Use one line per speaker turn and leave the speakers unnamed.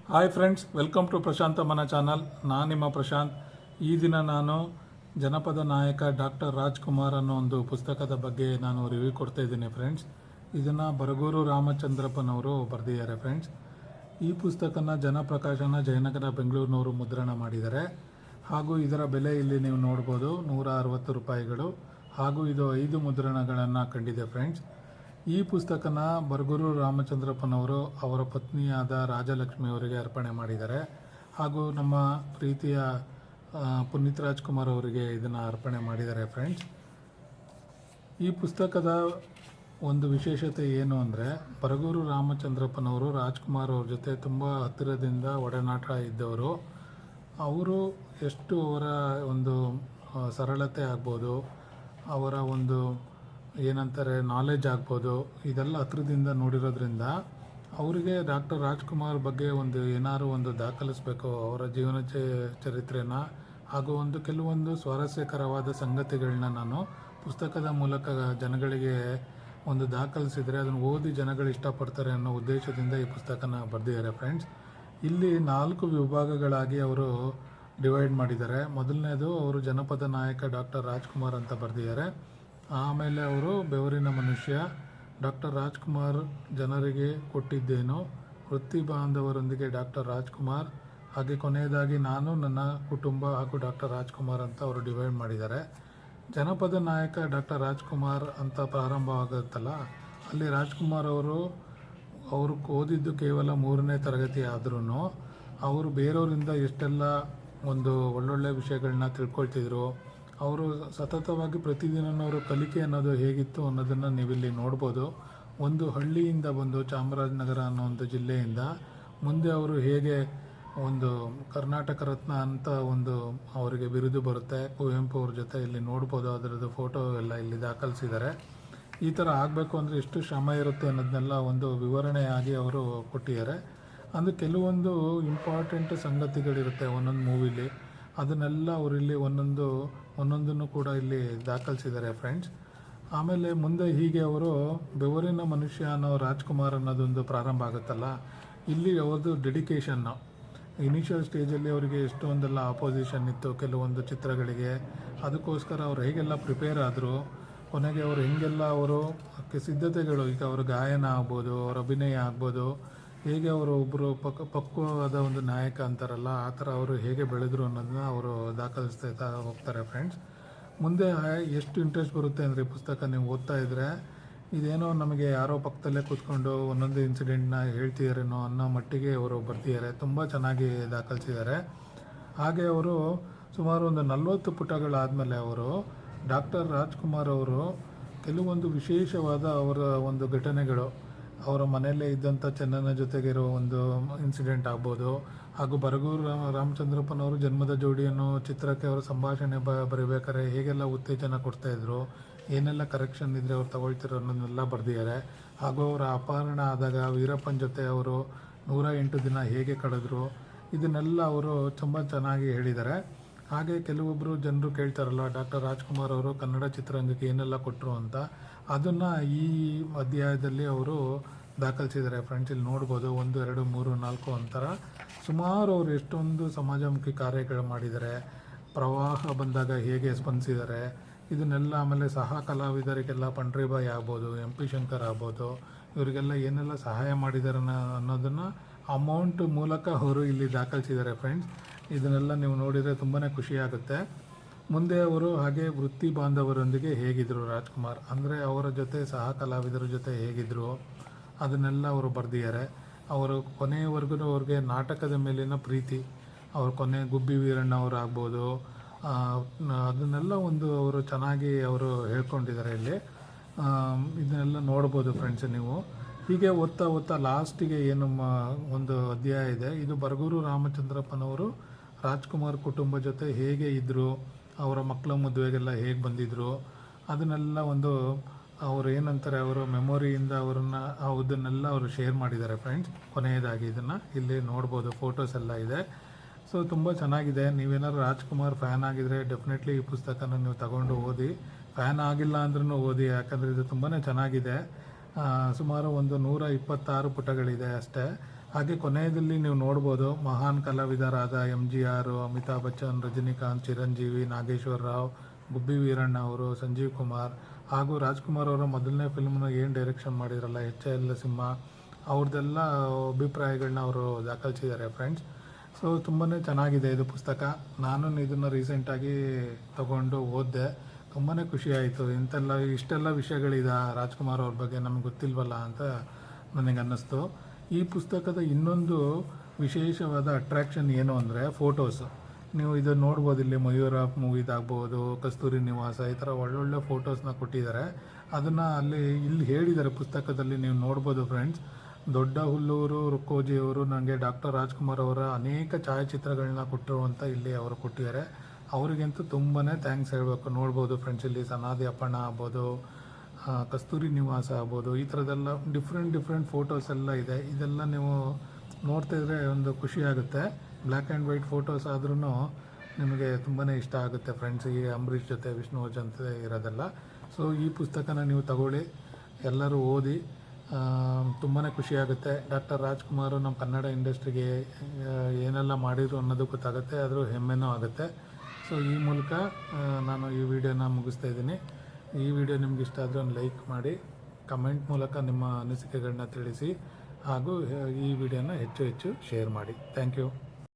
Hi friends, welcome to ಪ್ರಶಾಂತ ಮನ channel. ನಾನು ನಿಮ್ಮ ಪ್ರಶಾಂತ್. ಈ ದಿನ ನಾನು ಜನಪದ ನಾಯಕ ಡಾಕ್ಟರ್ ರಾಜ್ಕುಮಾರ್ ಅನ್ನೋ ಒಂದು ಪುಸ್ತಕದ ಬಗ್ಗೆ ನಾನು ರಿವ್ಯೂ ಕೊಡ್ತಾ ಇದ್ದೀನಿ ಫ್ರೆಂಡ್ಸ್. ಇದನ್ನು ಬರಗೂರು ರಾಮಚಂದ್ರಪ್ಪನವರು ಬರೆದಿದ್ದಾರೆ ಫ್ರೆಂಡ್ಸ್. ಈ ಪುಸ್ತಕನ ಜನಪ್ರಕಾಶನ ಜಯನಗರ ಬೆಂಗಳೂರಿನವರು ಮುದ್ರಣ ಮಾಡಿದ್ದಾರೆ. ಹಾಗೂ ಇದರ ಬೆಲೆ ಇಲ್ಲಿ ನೀವು ನೋಡ್ಬೋದು, 160 ರೂಪಾಯಿಗಳು. ಹಾಗೂ ಇದು 5 ಮುದ್ರಣಗಳನ್ನು ಕಂಡಿದೆ ಫ್ರೆಂಡ್ಸ್. ಈ ಪುಸ್ತಕನ ಬರಗೂರು ರಾಮಚಂದ್ರಪ್ಪನವರು ಅವರ ಪತ್ನಿಯಾದ ರಾಜಲಕ್ಷ್ಮಿ ಅವರಿಗೆ ಅರ್ಪಣೆ ಮಾಡಿದ್ದಾರೆ. ಹಾಗೂ ನಮ್ಮ ಪ್ರೀತಿಯ ಪುನೀತ್ ರಾಜ್ಕುಮಾರ್ ಅವರಿಗೆ ಇದನ್ನು ಅರ್ಪಣೆ ಮಾಡಿದ್ದಾರೆ ಫ್ರೆಂಡ್ಸ್. ಈ ಪುಸ್ತಕದ ಒಂದು ವಿಶೇಷತೆ ಏನು ಅಂದರೆ, ಬರಗೂರು ರಾಮಚಂದ್ರಪ್ಪನವರು ರಾಜ್ಕುಮಾರ್ ಅವ್ರ ಜೊತೆ ತುಂಬ ಹತ್ತಿರದಿಂದ ಒಡನಾಟ ಇದ್ದವರು. ಅವರು ಎಷ್ಟು ಅವರ ಒಂದು ಸರಳತೆ ಆಗ್ಬೋದು, ಅವರ ಒಂದು ಏನಂತಾರೆ ನಾಲೆಜ್ ಆಗ್ಬೋದು, ಇದೆಲ್ಲ ಹತ್ರದಿಂದ ನೋಡಿರೋದ್ರಿಂದ ಅವರಿಗೆ ಡಾಕ್ಟರ್ ರಾಜ್ಕುಮಾರ್ ಬಗ್ಗೆ ಏನಾದ್ರು ಒಂದು ದಾಖಲಿಸಬೇಕು, ಅವರ ಜೀವನ ಚರಿತ್ರೆನ ಹಾಗೂ ಕೆಲವೊಂದು ಸ್ವಾರಸ್ಯಕರವಾದ ಸಂಗತಿಗಳನ್ನ ನಾನು ಪುಸ್ತಕದ ಮೂಲಕ ಜನಗಳಿಗೆ ದಾಖಲಿಸಿದರೆ ಅದನ್ನು ಓದಿ ಜನಗಳು ಇಷ್ಟಪಡ್ತಾರೆ ಅನ್ನೋ ಉದ್ದೇಶದಿಂದ ಈ ಪುಸ್ತಕನ ಬರೆದಿದ್ದಾರೆ ಫ್ರೆಂಡ್ಸ್. ಇಲ್ಲಿ 4 ವಿಭಾಗಗಳಾಗಿ ಅವರು ಡಿವೈಡ್ ಮಾಡಿದ್ದಾರೆ. ಮೊದಲನೇದು ಅವರು ಜನಪದ ನಾಯಕ ಡಾಕ್ಟರ್ ರಾಜ್ಕುಮಾರ್ ಅಂತ ಬರೆದಿದ್ದಾರೆ. ಆಮೇಲೆ ಅವರು ಬೆವರಿನ ಮನುಷ್ಯ, ಡಾಕ್ಟರ್ ರಾಜ್ಕುಮಾರ್ ಜನರಿಗೆ ಕೊಟ್ಟಿದ್ದೇನು, ವೃತ್ತಿ ಬಾಂಧವರೊಂದಿಗೆ ಡಾಕ್ಟರ್ ರಾಜ್ಕುಮಾರ್, ಹಾಗೆ ಕೊನೆಯದಾಗಿ ನಾನು, ನನ್ನ ಕುಟುಂಬ ಹಾಗೂ ಡಾಕ್ಟರ್ ರಾಜ್ಕುಮಾರ್ ಅಂತ ಅವರು ಡಿವೈಡ್ ಮಾಡಿದ್ದಾರೆ. ಜನಪದ ನಾಯಕ ಡಾಕ್ಟರ್ ರಾಜ್ಕುಮಾರ್ ಅಂತ ಪ್ರಾರಂಭ ಆಗುತ್ತಲ್ಲ, ಅಲ್ಲಿ ರಾಜ್ಕುಮಾರ್ ಅವರು ಓದಿದ್ದು ಕೇವಲ 3ನೇ ತರಗತಿ ಆದ್ರೂ ಅವರು ಬೇರೆಯವರಿಂದ ಎಷ್ಟೆಲ್ಲ ಒಳ್ಳೊಳ್ಳೆ ವಿಷಯಗಳನ್ನ ತಿಳ್ಕೊಳ್ತಿದ್ರು. ಅವರು ಸತತವಾಗಿ ಪ್ರತಿದಿನವೂ ಕಲಿಕೆ ಅನ್ನೋದು ಹೇಗಿತ್ತು ಅನ್ನೋದನ್ನು ನೀವಿಲ್ಲಿ ನೋಡ್ಬೋದು. ಒಂದು ಹಳ್ಳಿಯಿಂದ ಬಂದು ಚಾಮರಾಜನಗರ ಅನ್ನೋ ಒಂದು ಜಿಲ್ಲೆಯಿಂದ ಮುಂದೆ ಅವರು ಹೇಗೆ ಕರ್ನಾಟಕ ರತ್ನ ಅಂತ ಅವರಿಗೆ ಬಿರುದು ಬರುತ್ತೆ, ಕುವೆಂಪು ಅವ್ರ ಜೊತೆ ಇಲ್ಲಿ ನೋಡ್ಬೋದು. ಅದರದ್ದು ಫೋಟೋ ಎಲ್ಲ ಇಲ್ಲಿ ದಾಖಲಿಸಿದ್ದಾರೆ. ಈ ಥರ ಆಗಬೇಕು ಅಂದರೆ ಎಷ್ಟು ಶ್ರಮ ಇರುತ್ತೆ ಅನ್ನೋದನ್ನೆಲ್ಲ ವಿವರಣೆಯಾಗಿ ಅವರು ಕೊಟ್ಟಿದ್ದಾರೆ. ಅಂದರೆ ಕೆಲವೊಂದು ಇಂಪಾರ್ಟೆಂಟ್ ಸಂಗತಿಗಳಿರುತ್ತೆ ಒಂದೊಂದು ಮೂವಿಲಿ, ಅದನ್ನೆಲ್ಲ ಅವರಿಲ್ಲಿ ಒಂದೊಂದನ್ನು ಕೂಡ ಇಲ್ಲಿ ದಾಖಲಿಸಿದ್ದಾರೆ ಫ್ರೆಂಡ್ಸ್. ಆಮೇಲೆ ಮುಂದೆ ಹೀಗೆ ಅವರು ಬೆವರಿನ ಮನುಷ್ಯ ಅನ್ನೋ ರಾಜ್ಕುಮಾರ್ ಅನ್ನೋದೊಂದು ಪ್ರಾರಂಭ ಆಗುತ್ತಲ್ಲ, ಇಲ್ಲಿ ಅವ್ರದ್ದು ಡೆಡಿಕೇಶನ್ನು ಇನಿಷಿಯಲ್ ಸ್ಟೇಜಲ್ಲಿ ಅವರಿಗೆ ಎಷ್ಟೊಂದೆಲ್ಲ ಆಪೋಸಿಷನ್ ಇತ್ತು ಕೆಲವೊಂದು ಚಿತ್ರಗಳಿಗೆ. ಅದಕ್ಕೋಸ್ಕರ ಅವ್ರು ಹೇಗೆಲ್ಲ ಪ್ರಿಪೇರ್ ಆದರು, ಕೊನೆಗೆ ಅವರು ಹೆಂಗೆಲ್ಲ ಸಿದ್ಧತೆಗಳು, ಈಗ ಅವ್ರ ಗಾಯನ ಆಗ್ಬೋದು, ಅವ್ರ ಅಭಿನಯ ಆಗ್ಬೋದು, ಹೇಗೆ ಅವರು ಒಬ್ಬರು ಪಕ್ವವಾದ ನಾಯಕ ಅಂತಾರಲ್ಲ, ಆ ಥರ ಅವರು ಹೇಗೆ ಬೆಳೆದರು ಅನ್ನೋದನ್ನ ಅವರು ದಾಖಲಿಸ್ತಾ ಹೋಗ್ತಾರೆ ಫ್ರೆಂಡ್ಸ್. ಮುಂದೆ ಎಷ್ಟು ಇಂಟ್ರೆಸ್ಟ್ ಬರುತ್ತೆ ಅಂದರೆ ಈ ಪುಸ್ತಕ ನೀವು ಓದ್ತಾ ಇದ್ದರೆ, ಇದೇನೋ ನಮಗೆ ಯಾರೋ ಪಕ್ಕದಲ್ಲೇ ಕೂತ್ಕೊಂಡು ಒಂದೊಂದು ಇನ್ಸಿಡೆಂಟ್ನ ಹೇಳ್ತಿದ್ದಾರೇನೋ ಅನ್ನೋ ಮಟ್ಟಿಗೆ ಅವರು ಬರ್ತಿದ್ದಾರೆ. ತುಂಬ ಚೆನ್ನಾಗಿ ದಾಖಲಿಸಿದ್ದಾರೆ. ಹಾಗೆ ಅವರು ಸುಮಾರು 40 ಪುಟಗಳಾದಮೇಲೆ ಅವರು ಡಾಕ್ಟರ್ ರಾಜ್ಕುಮಾರ್ ಅವರು ಕೆಲವೊಂದು ವಿಶೇಷವಾದ ಅವರ ಘಟನೆಗಳು, ಅವರ ಮನೆಯಲ್ಲೇ ಇದ್ದಂಥ ಚೆನ್ನನ ಜೊತೆಗಿರೋ ಇನ್ಸಿಡೆಂಟ್ ಆಗ್ಬೋದು, ಹಾಗೂ ಬರಗೂರು ರಾಮಚಂದ್ರಪ್ಪನವರು ಜನ್ಮದ ಜೋಡಿ ಅನ್ನೋ ಚಿತ್ರಕ್ಕೆ ಅವರು ಸಂಭಾಷಣೆ ಬರೀಬೇಕಾದ್ರೆ ಹೇಗೆಲ್ಲ ಉತ್ತೇಜನ ಕೊಡ್ತಾಯಿದ್ರು, ಏನೆಲ್ಲ ಕರೆಕ್ಷನ್ ಇದ್ದರೆ ಅವ್ರು ತಗೊಳ್ತಿರೋ ಅನ್ನೋದನ್ನೆಲ್ಲ ಬರೆದಿದ್ದಾರೆ. ಹಾಗೂ ಅವರ ಅಪಹರಣ ಆದಾಗ ವೀರಪ್ಪನ ಜೊತೆ ಅವರು 108 ದಿನ ಹೇಗೆ ಕಳೆದ್ರು, ಇದನ್ನೆಲ್ಲ ಅವರು ತುಂಬ ಚೆನ್ನಾಗಿ ಹೇಳಿದ್ದಾರೆ. ಹಾಗೆ ಕೆಲವೊಬ್ಬರು ಜನರು ಕೇಳ್ತಾರಲ್ಲ, ಡಾಕ್ಟರ್ ರಾಜ್ಕುಮಾರ್ ಅವರು ಕನ್ನಡ ಚಿತ್ರರಂಗಕ್ಕೆ ಏನೆಲ್ಲ ಕೊಟ್ಟರು ಅಂತ, ಅದನ್ನು ಈ ಅಧ್ಯಾಯದಲ್ಲಿ ಅವರು ದಾಖಲಿಸಿದ್ದಾರೆ ಫ್ರೆಂಡ್ಸ್. ಇಲ್ಲಿ ನೋಡ್ಬೋದು 1, 2, 3, 4 ಅಂತರ ಸುಮಾರು ಅವರು ಎಷ್ಟೊಂದು ಸಮಾಜಮುಖಿ ಕಾರ್ಯಗಳು ಮಾಡಿದ್ದಾರೆ, ಪ್ರವಾಹ ಬಂದಾಗ ಹೇಗೆ ಸ್ಪಂದಿಸಿದ್ದಾರೆ ಇದನ್ನೆಲ್ಲ. ಆಮೇಲೆ ಸಹ ಕಲಾವಿದರಿಗೆಲ್ಲ ಪಂಡ್ರಿಬಾಯಿ ಆಗ್ಬೋದು, MP ಶಂಕರ್ ಆಗ್ಬೋದು, ಇವರಿಗೆಲ್ಲ ಏನೆಲ್ಲ ಸಹಾಯ ಮಾಡಿದ್ದಾರೆ ಅನ್ನೋದನ್ನು ಅಮೌಂಟ್ ಮೂಲಕ ಅವರು ಇಲ್ಲಿ ದಾಖಲಿಸಿದ್ದಾರೆ ಫ್ರೆಂಡ್ಸ್. ಇದನ್ನೆಲ್ಲ ನೀವು ನೋಡಿದರೆ ತುಂಬಾ ಖುಷಿಯಾಗುತ್ತೆ. ಮುಂದೆ ಅವರು ಹಾಗೆ ವೃತ್ತಿ ಬಾಂಧವರೊಂದಿಗೆ ಹೇಗಿದ್ದರು ರಾಜ್ಕುಮಾರ್, ಅಂದರೆ ಅವರ ಜೊತೆ ಸಹ ಕಲಾವಿದರ ಜೊತೆ ಹೇಗಿದ್ದರು ಅದನ್ನೆಲ್ಲ ಅವರು ಬರೆದಿದ್ದಾರೆ. ಅವರು ಕೊನೆಯವರೆಗೂ ಅವ್ರಿಗೆ ನಾಟಕದ ಮೇಲಿನ ಪ್ರೀತಿ, ಅವರು ಕೊನೆ ಗುಬ್ಬಿ ವೀರಣ್ಣ ಅವರು ಆಗ್ಬೋದು, ಅದನ್ನೆಲ್ಲ ಅವರು ಚೆನ್ನಾಗಿ ಅವರು ಹೇಳ್ಕೊಂಡಿದ್ದಾರೆ ಇಲ್ಲಿ. ಇದನ್ನೆಲ್ಲ ನೋಡ್ಬೋದು ಫ್ರೆಂಡ್ಸ್ ನೀವು. ಹೀಗೆ ಓದ್ತಾ ಲಾಸ್ಟಿಗೆ ಏನು ಅಧ್ಯಾಯ ಇದೆ, ಇದು ಬರಗೂರು ರಾಮಚಂದ್ರಪ್ಪನವರು ರಾಜ್ಕುಮಾರ್ ಕುಟುಂಬ ಜೊತೆ ಹೇಗೆ ಇದ್ದರು, ಅವರ ಮಕ್ಕಳ ಮದುವೆಗೆಲ್ಲ ಹೇಗೆ ಬಂದಿದ್ದರು, ಅದನ್ನೆಲ್ಲ ಅವರು ಏನಂತಾರೆ ಅವರ ಮೆಮೊರಿಯಿಂದ ಅದನ್ನೆಲ್ಲ ಅವರು ಶೇರ್ ಮಾಡಿದ್ದಾರೆ ಫ್ರೆಂಡ್ಸ್. ಕೊನೆಯದಾಗಿ ಇದನ್ನು ಇಲ್ಲಿ ನೋಡ್ಬೋದು, ಫೋಟೋಸ್ ಎಲ್ಲ ಇದೆ. ಸೊ ತುಂಬ ಚೆನ್ನಾಗಿದೆ. ನೀವೇನಾದ್ರು ರಾಜ್ಕುಮಾರ್ ಫ್ಯಾನ್ ಆಗಿದರೆ ಡೆಫಿನೆಟ್ಲಿ ಈ ಪುಸ್ತಕನ ನೀವು ತಗೊಂಡು ಓದಿ. ಫ್ಯಾನ್ ಆಗಿಲ್ಲ ಅಂದ್ರೂ ಓದಿ, ಯಾಕಂದರೆ ಇದು ತುಂಬಾ ಚೆನ್ನಾಗಿದೆ. ಸುಮಾರು 126 ಪುಟಗಳಿದೆ ಅಷ್ಟೇ. ಹಾಗೆ ಕೊನೆಯದಲ್ಲಿ ನೀವು ನೋಡ್ಬೋದು ಮಹಾನ್ ಕಲಾವಿದರಾದ MGR, ಅಮಿತಾಬ್ ಬಚ್ಚನ್, ರಜನಿಕಾಂತ್, ಚಿರಂಜೀವಿ, ನಾಗೇಶ್ವರ ರಾವ್, ಗುಬ್ಬಿ ವೀರಣ್ಣ ಅವರು, ಸಂಜೀವ್ ಕುಮಾರ್ ಹಾಗೂ ರಾಜ್ಕುಮಾರ್ ಅವರ ಮೊದಲನೇ ಫಿಲ್ಮ್ನ ಏನು ಡೈರೆಕ್ಷನ್ ಮಾಡಿದ್ರಲ್ಲ HL ಸಿಂಹ, ಅವ್ರದ್ದೆಲ್ಲ ಅಭಿಪ್ರಾಯಗಳನ್ನ ಅವರು ದಾಖಲಿಸಿದ್ದಾರೆ ಫ್ರೆಂಡ್ಸ್. ಸೊ ತುಂಬಾ ಚೆನ್ನಾಗಿದೆ ಇದು ಪುಸ್ತಕ. ನಾನು ಇದನ್ನು ರೀಸೆಂಟಾಗಿ ತಗೊಂಡು ಓದಿದೆ. ತುಂಬಾ ಖುಷಿ ಆಯಿತು. ಇಷ್ಟೆಲ್ಲ ವಿಷಯಗಳಿದೆ ರಾಜ್ಕುಮಾರ್ ಅವ್ರ ಬಗ್ಗೆ ನಮ್ಗೆ ಗೊತ್ತಿಲ್ವಲ್ಲ ಅಂತ ನನಗೆ ಅನ್ನಿಸ್ತು. ಈ ಪುಸ್ತಕದ ಇನ್ನೊಂದು ವಿಶೇಷವಾದ ಅಟ್ರಾಕ್ಷನ್ ಏನು ಅಂದರೆ ಫೋಟೋಸು. ನೀವು ಇದು ನೋಡ್ಬೋದು, ಇಲ್ಲಿ ಮಯೂರ ಮೂವಿದಾಗ್ಬೋದು, ಕಸ್ತೂರಿ ನಿವಾಸ, ಈ ಥರ ಒಳ್ಳೊಳ್ಳೆ ಫೋಟೋಸ್ನ ಕೊಟ್ಟಿದ್ದಾರೆ. ಅದನ್ನು ಇಲ್ಲಿ ಹೇಳಿದ್ದಾರೆ ಪುಸ್ತಕದಲ್ಲಿ, ನೀವು ನೋಡ್ಬೋದು ಫ್ರೆಂಡ್ಸ್. ದೊಡ್ಡ ಹುಲ್ಲೂರು ರುಕ್ಕೋಜಿಯವರು ನನಗೆ ಡಾಕ್ಟರ್ ರಾಜ್ಕುಮಾರ್ ಅವರ ಅನೇಕ ಛಾಯಾಚಿತ್ರಗಳನ್ನ ಕೊಟ್ಟಿರುವಂಥ ಇಲ್ಲಿ ಅವರು ಕೊಟ್ಟಿದ್ದಾರೆ. ಅವರಿಗಂತೂ ತುಂಬಾ ಥ್ಯಾಂಕ್ಸ್ ಹೇಳಬೇಕು. ನೋಡ್ಬೋದು ಫ್ರೆಂಡ್ಸ್, ಇಲ್ಲಿ ಸನಾದಿ ಅಪ್ಪಣ್ಣ ಆಗ್ಬೋದು, ಕಸ್ತೂರಿ ನಿವಾಸ ಆಗ್ಬೋದು, ಈ ಥರದ್ದೆಲ್ಲ ಡಿಫ್ರೆಂಟ್ ಫೋಟೋಸ್ ಎಲ್ಲ ಇದೆ. ಇದೆಲ್ಲ ನೀವು ನೋಡ್ತಿದ್ರೆ ಒಂದು ಖುಷಿ ಆಗುತ್ತೆ. ಬ್ಲ್ಯಾಕ್ ಆ್ಯಂಡ್ ವೈಟ್ ಫೋಟೋಸ್ ಆದ್ರೂ ನಿಮಗೆ ತುಂಬಾ ಇಷ್ಟ ಆಗುತ್ತೆ ಫ್ರೆಂಡ್ಸ್, ಈ ಅಂಬರೀಷ್ ಜೊತೆ ವಿಷ್ಣುವರ್ಧನ್ ಜೊತೆ ಇರೋದೆಲ್ಲ. ಸೊ ಈ ಪುಸ್ತಕನ ನೀವು ತಗೊಳ್ಳಿ, ಎಲ್ಲರೂ ಓದಿ, ತುಂಬಾ ಖುಷಿಯಾಗುತ್ತೆ. ಡಾಕ್ಟರ್ ರಾಜ್ಕುಮಾರ್ ನಮ್ಮ ಕನ್ನಡ ಇಂಡಸ್ಟ್ರಿಗೆ ಏನೆಲ್ಲ ಮಾಡಿದ್ರು ಅನ್ನೋದು ಗೊತ್ತಾಗುತ್ತೆ, ಆದರೂ ಹೆಮ್ಮೆನೂ ಆಗುತ್ತೆ. ಸೊ ಈ ಮೂಲಕ ನಾನು ಈ ವಿಡಿಯೋನ ಮುಗಿಸ್ತಾ ಇದ್ದೀನಿ. ಈ ವಿಡಿಯೋ ನಿಮ್ಗೆ ಇಷ್ಟ ಆದರೆ ಒಂದು ಲೈಕ್ ಮಾಡಿ, ಕಮೆಂಟ್ ಮೂಲಕ ನಿಮ್ಮ ಅನಿಸಿಕೆಗಳನ್ನ ತಿಳಿಸಿ, ಹಾಗೂ ಈ ವಿಡಿಯೋನ ಹೆಚ್ಚು ಶೇರ್ ಮಾಡಿ. Thank you.